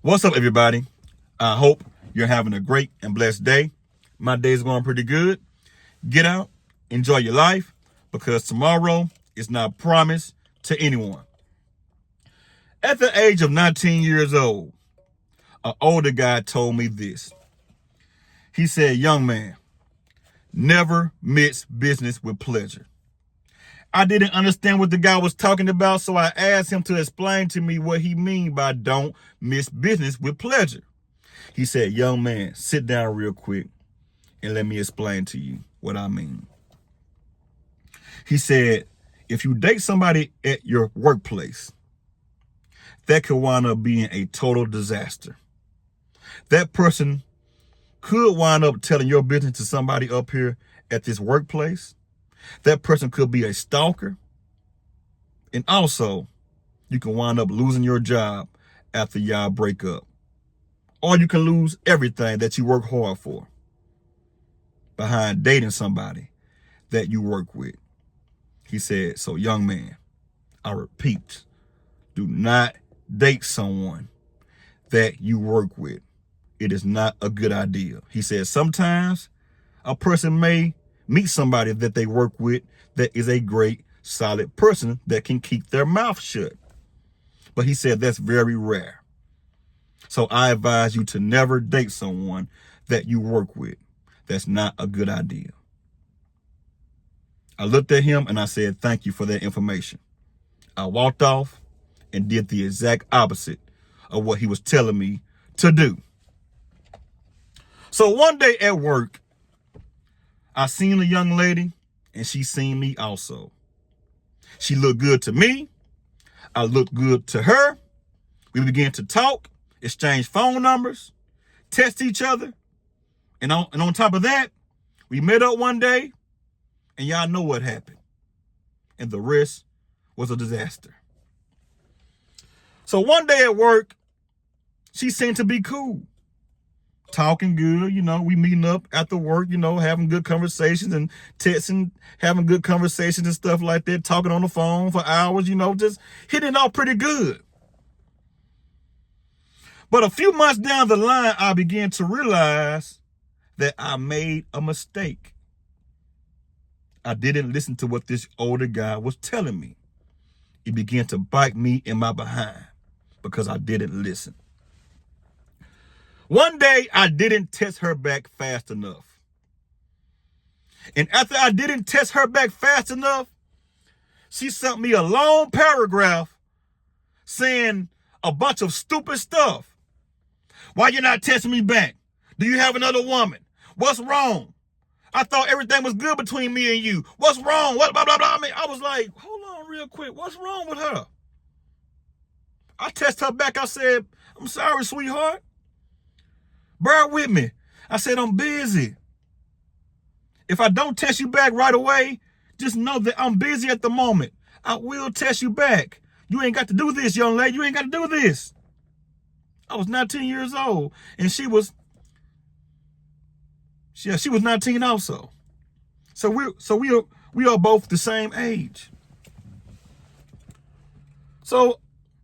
What's up, everybody? I hope you're having a great and blessed day. My day is going pretty good. Get out, enjoy your life, because tomorrow is not promised to anyone. At the age of 19 years old, an older guy told me this. He said, "Young man, never mix business with pleasure." I didn't understand what the guy was talking about, so I asked him to explain to me what he mean by don't mix business with pleasure. He said, "Young man, sit down real quick and let me explain to you what I mean." He said, if you date somebody at your workplace, that could wind up being a total disaster. That person could wind up telling your business to somebody up here at this workplace. That person could be a stalker. And also, you can wind up losing your job after y'all break up. Or you can lose everything that you work hard for behind dating somebody that you work with. He said, so young man, I repeat, do not date someone that you work with. It is not a good idea. He said, sometimes a person may meet somebody that they work with that is a great, solid person that can keep their mouth shut. But he said that's very rare. So I advise you to never date someone that you work with. That's not a good idea. I looked at him and I said, thank you for that information. I walked off and did the exact opposite of what he was telling me to do. So one day at work, I seen a young lady and she seen me also. She looked good to me. I looked good to her. We began to talk, exchange phone numbers, text each other. And on top of that, we met up one day and y'all know what happened. And the rest was a disaster. So one day at work, she seemed to be cool. Talking good, we meeting up after work, having good conversations and texting, having good conversations and stuff like that, talking on the phone for hours, just hitting it off pretty good. But a few months down the line, I began to realize that I made a mistake. I didn't listen to what this older guy was telling me. It began to bite me in my behind because I didn't listen. One day, I didn't text her back fast enough. And after I didn't text her back fast enough, she sent me a long paragraph saying a bunch of stupid stuff. Why you not texting me back? Do you have another woman? What's wrong? I thought everything was good between me and you. What's wrong? What blah, blah, blah. I was like, hold on real quick. What's wrong with her? I texted her back. I said, I'm sorry, sweetheart. Bear with me. I said, I'm busy. If I don't text you back right away, just know that I'm busy at the moment. I will text you back. You ain't got to do this, young lady. You ain't got to do this. I was 19 years old, and she was 19 also. So we are both the same age. So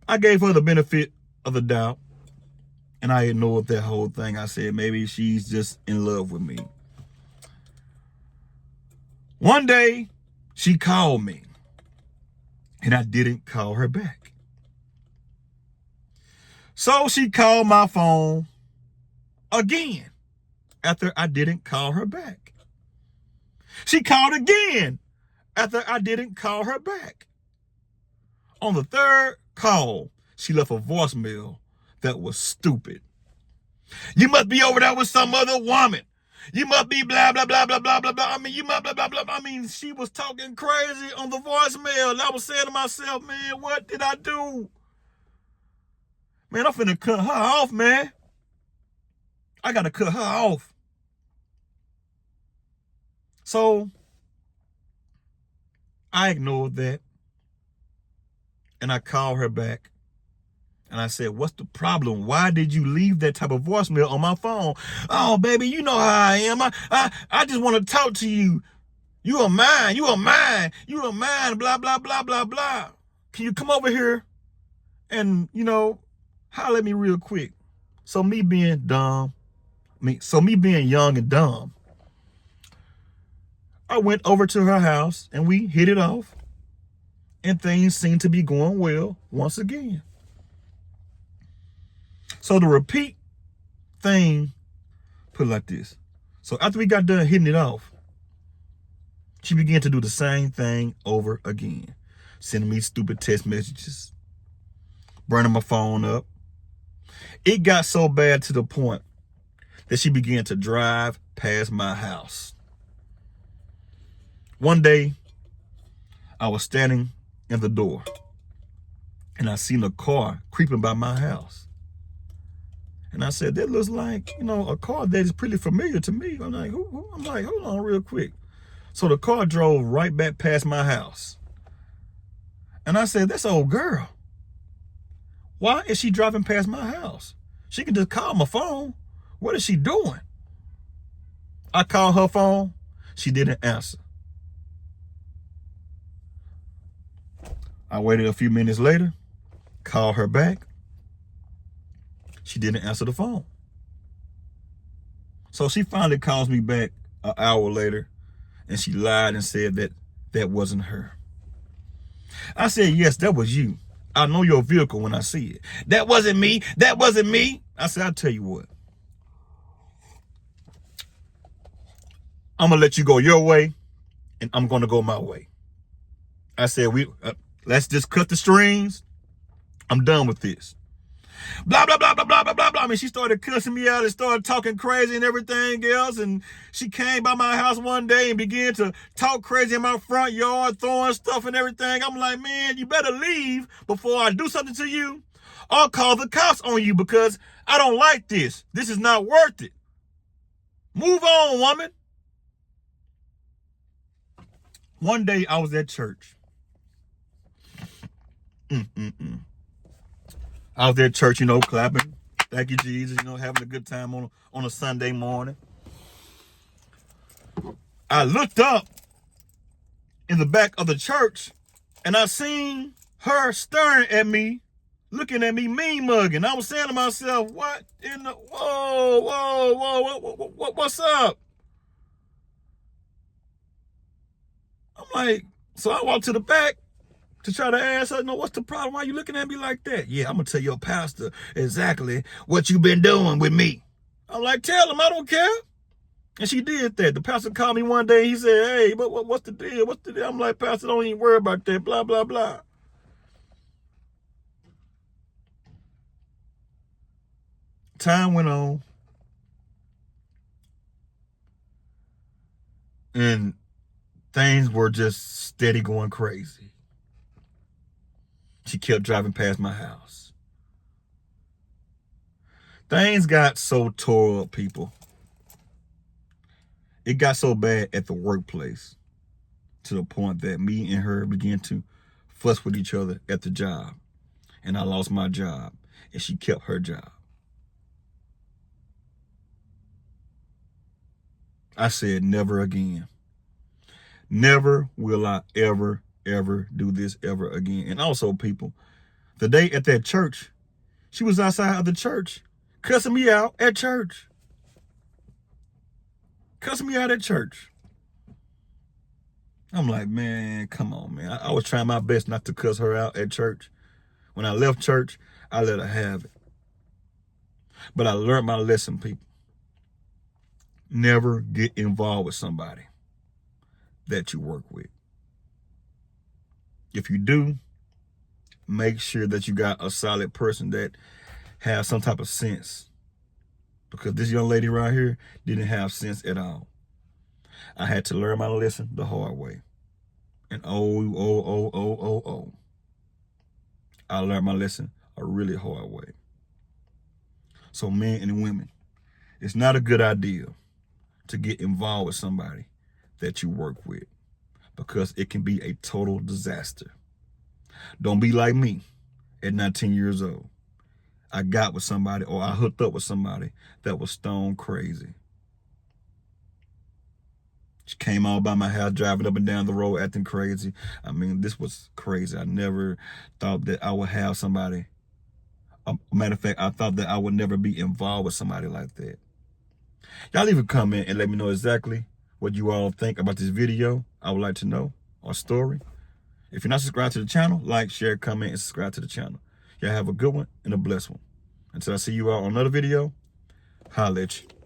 I gave her the benefit of the doubt. And I ignored that whole thing. I said, maybe she's just in love with me. One day, she called me. And I didn't call her back. So she called my phone again after I didn't call her back. She called again after I didn't call her back. On the third call, she left a voicemail that was stupid. You must be over there with some other woman. You must be blah, blah, blah, blah, blah, blah, blah. You must blah, blah, blah. She was talking crazy on the voicemail. And I was saying to myself, man, what did I do? Man, I'm finna cut her off, man. I gotta cut her off. So I ignored that. And I called her back. And I said, what's the problem? Why did you leave that type of voicemail on my phone? Oh, baby, you know how I am. I just want to talk to you. You are mine. You are mine. You are mine. Blah, blah, blah, blah, blah. Can you come over here and, holler at me real quick? So me being young and dumb, I went over to her house and we hit it off, and things seemed to be going well once again. So the repeat thing, put it like this. So after we got done hitting it off, she began to do the same thing over again, sending me stupid text messages, burning my phone up. It got so bad to the point that she began to drive past my house. One day, I was standing in the door and I seen a car creeping by my house. And I said, that looks like, a car that is pretty familiar to me. I'm like, I'm like, hold on real quick. So the car drove right back past my house. And I said, that's old girl. Why is she driving past my house? She can just call my phone. What is she doing? I called her phone. She didn't answer. I waited a few minutes later, called her back. She didn't answer the phone. So she finally calls me back an hour later, and she lied and said that wasn't her. I said, yes, that was you. I know your vehicle when I see it. That wasn't me. That wasn't me. I said, I'll tell you what. I'm going to let you go your way, and I'm going to go my way. I said, let's just cut the strings. I'm done with this. Blah, blah, blah, blah, blah, blah, blah, blah. I mean, she started cussing me out and started talking crazy and everything else. And she came by my house one day and began to talk crazy in my front yard, throwing stuff and everything. I'm like, man, you better leave before I do something to you. I'll call the cops on you because I don't like this. This is not worth it. Move on, woman. One day I was at church. I was at church, clapping. Thank you, Jesus, having a good time on a Sunday morning. I looked up in the back of the church and I seen her staring at me, looking at me mean mugging. I was saying to myself, what in the, whoa, what's up? I'm like, so I walked to the back to try to ask her, what's the problem? Why are you looking at me like that? Yeah, I'm going to tell your pastor exactly what you've been doing with me. I'm like, tell him, I don't care. And she did that. The pastor called me one day. He said, hey, what's the deal? What's the deal? I'm like, pastor, don't even worry about that. Blah, blah, blah. Time went on. And things were just steady going crazy. She kept driving past my house. Things got so tore up, people. It got so bad at the workplace to the point that me and her began to fuss with each other at the job. And I lost my job, and she kept her job. I said, never again. Never will I ever do this ever again. And also, people, the day at that church, she was outside of the church, cussing me out at church. Cussing me out at church. I'm like, man, come on, man. I was trying my best not to cuss her out at church. When I left church, I let her have it. But I learned my lesson, people. Never get involved with somebody that you work with. If you do, make sure that you got a solid person that has some type of sense. Because this young lady right here didn't have sense at all. I had to learn my lesson the hard way. And I learned my lesson a really hard way. So men and women, it's not a good idea to get involved with somebody that you work with, because it can be a total disaster. Don't be like me at 19 years old. I got with somebody, or I hooked up with somebody that was stone crazy. She came all by my house, driving up and down the road, acting crazy. I mean, this was crazy. I never thought that I would have somebody Matter of fact, I thought that I would never be involved with somebody like that. Y'all leave a comment and let me know exactly what you all think about this video. I would like to know, or story. If you're not subscribed to the channel, like, share, comment, and subscribe to the channel. Y'all have a good one and a blessed one. Until I see you all on another video, holla at you.